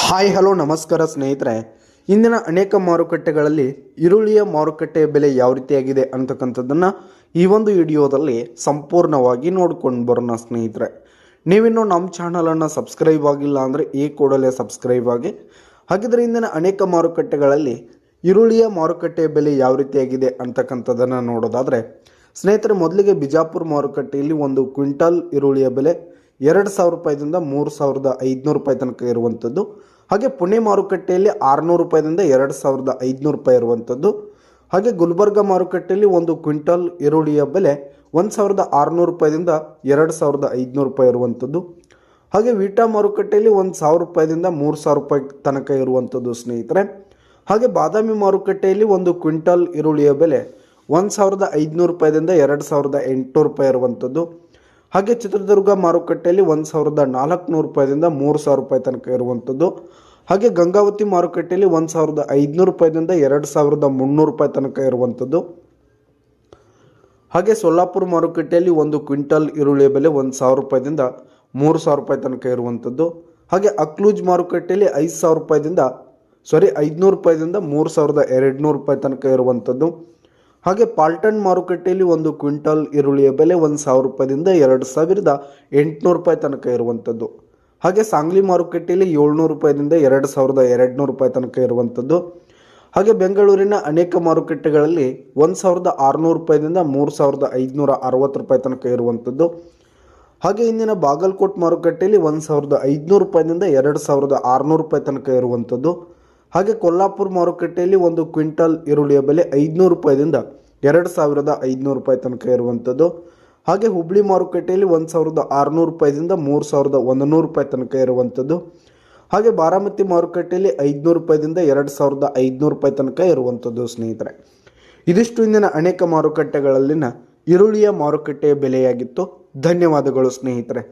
Hi hello ನಮಸ್ಕಾರ ಸ್ನೇಹಿತರೆ. ಇಂದಿನ ಅನೇಕ ಮಾರುಕಟ್ಟೆಗಳಲ್ಲಿ ಈರುಳ್ಳಿಯ ಮಾರುಕಟ್ಟೆಯ ಬೆಲೆ ಯಾವ ರೀತಿಯಾಗಿದೆ ಅಂತಕ್ಕಂಥದ್ದನ್ನು ಈ ಒಂದು ವಿಡಿಯೋದಲ್ಲಿ ಸಂಪೂರ್ಣವಾಗಿ ನೋಡ್ಕೊಂಡು ಬರೋಣ ಸ್ನೇಹಿತರೆ. ನೀವಿನ್ನೂ ನಮ್ಮ ಚಾನಲನ್ನು ಸಬ್ಸ್ಕ್ರೈಬ್ ಆಗಿಲ್ಲ ಅಂದರೆ ಈ ಕೂಡಲೇ ಸಬ್ಸ್ಕ್ರೈಬ್ ಆಗಿ. ಹಾಗಿದ್ರೆ ಇಂದಿನ ಅನೇಕ ಮಾರುಕಟ್ಟೆಗಳಲ್ಲಿ ಈರುಳ್ಳಿಯ ಮಾರುಕಟ್ಟೆಯ ಬೆಲೆ ಯಾವ ರೀತಿಯಾಗಿದೆ ಅಂತಕ್ಕಂಥದ್ದನ್ನು ನೋಡೋದಾದರೆ ಸ್ನೇಹಿತರೆ, ಮೊದಲಿಗೆ ಬಿಜಾಪುರ ಮಾರುಕಟ್ಟೆಯಲ್ಲಿ ಒಂದು ಕ್ವಿಂಟಲ್ ಈರುಳ್ಳಿಯ ಬೆಲೆ 2,000 ರೂಪಾಯಿದಿಂದ 3,500 ರೂಪಾಯಿ ತನಕ ಇರುವಂಥದ್ದು. ಹಾಗೆ ಪುಣೆ ಮಾರುಕಟ್ಟೆಯಲ್ಲಿ 600 ರೂಪಾಯಿದಿಂದ 2,500 ರೂಪಾಯಿ ಇರುವಂಥದ್ದು. ಹಾಗೆ ಗುಲ್ಬರ್ಗ ಮಾರುಕಟ್ಟೆಯಲ್ಲಿ ಒಂದು ಕ್ವಿಂಟಲ್ ಈರುಳ್ಳಿಯ ಬೆಲೆ 1,600 ರೂಪಾಯಿದಿಂದ 2,500 ರೂಪಾಯಿ ಇರುವಂಥದ್ದು. ಹಾಗೆ ವೀಟಾ ಮಾರುಕಟ್ಟೆಯಲ್ಲಿ 1,000 ರೂಪಾಯಿದಿಂದ 3,000 ರೂಪಾಯಿ ತನಕ ಇರುವಂಥದ್ದು ಸ್ನೇಹಿತರೆ. ಹಾಗೆ ಬಾದಾಮಿ ಮಾರುಕಟ್ಟೆಯಲ್ಲಿ ಒಂದು ಕ್ವಿಂಟಲ್ ಈರುಳ್ಳಿಯ ಬೆಲೆ 1,500 ರೂಪಾಯಿದಿಂದ 2,800 ರೂಪಾಯಿ ಇರುವಂಥದ್ದು. ಹಾಗೆ ಚಿತ್ರದುರ್ಗ ಮಾರುಕಟ್ಟೆಯಲ್ಲಿ 1,400 ರೂಪಾಯಿದಿಂದ 3,000 ರೂಪಾಯಿ ತನಕ ಇರುವಂಥದ್ದು. ಹಾಗೆ ಗಂಗಾವತಿ ಮಾರುಕಟ್ಟೆಯಲ್ಲಿ 1,500 ರೂಪಾಯಿದಿಂದ 2,300 ರೂಪಾಯಿ ತನಕ ಇರುವಂಥದ್ದು. ಹಾಗೆ ಸೊಲ್ಲಾಪುರ ಮಾರುಕಟ್ಟೆಯಲ್ಲಿ ಒಂದು ಕ್ವಿಂಟಲ್ ಈರುಳ್ಳಿಯ ಬೆಲೆ 1,000 ರೂಪಾಯಿದಿಂದ 3,000 ರೂಪಾಯಿ ತನಕ ಇರುವಂಥದ್ದು. ಹಾಗೆ ಅಕ್ಲೂಜ್ ಮಾರುಕಟ್ಟೆಯಲ್ಲಿ 500 ರೂಪಾಯಿದಿಂದ 3,200 ರೂಪಾಯಿ ತನಕ ಇರುವಂಥದ್ದು. ಹಾಗೆ ಪಾಲ್ಟನ್ ಮಾರುಕಟ್ಟೆಯಲ್ಲಿ ಒಂದು ಕ್ವಿಂಟಲ್ ಈರುಳ್ಳಿಯ ಬೆಲೆ 1,000 ರೂಪಾಯಿದಿಂದ 2,800 ರೂಪಾಯಿ ತನಕ ಇರುವಂಥದ್ದು. ಹಾಗೆ ಸಾಂಗ್ಲಿ ಮಾರುಕಟ್ಟೆಯಲ್ಲಿ 700 ರೂಪಾಯಿದಿಂದ 2,200 ರೂಪಾಯಿ ತನಕ ಇರುವಂಥದ್ದು. ಹಾಗೆ ಬೆಂಗಳೂರಿನ ಅನೇಕ ಮಾರುಕಟ್ಟೆಗಳಲ್ಲಿ 1,600 ರೂಪಾಯಿದಿಂದ 3,560 ರೂಪಾಯಿ ತನಕ ಇರುವಂಥದ್ದು. ಹಾಗೆ ಇಂದಿನ ಬಾಗಲಕೋಟ್ ಮಾರುಕಟ್ಟೆಯಲ್ಲಿ 1,500 ರೂಪಾಯಿದಿಂದ 2,600 ರೂಪಾಯಿ ತನಕ ಇರುವಂಥದ್ದು. ಹಾಗೆ ಕೊಲ್ಲಾಪುರ ಮಾರುಕಟ್ಟೆಯಲ್ಲಿ ಒಂದು ಕ್ವಿಂಟಲ್ ಈರುಳ್ಳಿಯ ಬೆಲೆ 500 ರೂಪಾಯಿದಿಂದ 2,500 ರೂಪಾಯಿ ತನಕ ಇರುವಂಥದ್ದು. ಹಾಗೆ ಹುಬ್ಳಿ ಮಾರುಕಟ್ಟೆಯಲ್ಲಿ 1,600 ರೂಪಾಯಿದಿಂದ 3,100 ರೂಪಾಯಿ ತನಕ ಇರುವಂಥದ್ದು. ಹಾಗೆ ಬಾರಾಮತಿ ಮಾರುಕಟ್ಟೆಯಲ್ಲಿ 500 ರೂಪಾಯಿದಿಂದ 2,500 ರೂಪಾಯಿ ತನಕ ಇರುವಂಥದ್ದು ಸ್ನೇಹಿತರೆ. ಇದಿಷ್ಟು ಇಂದಿನ ಅನೇಕ ಮಾರುಕಟ್ಟೆಗಳಲ್ಲಿನ ಈರುಳ್ಳಿಯ ಮಾರುಕಟ್ಟೆಯ ಬೆಲೆಯಾಗಿತ್ತು. ಧನ್ಯವಾದಗಳು ಸ್ನೇಹಿತರೆ.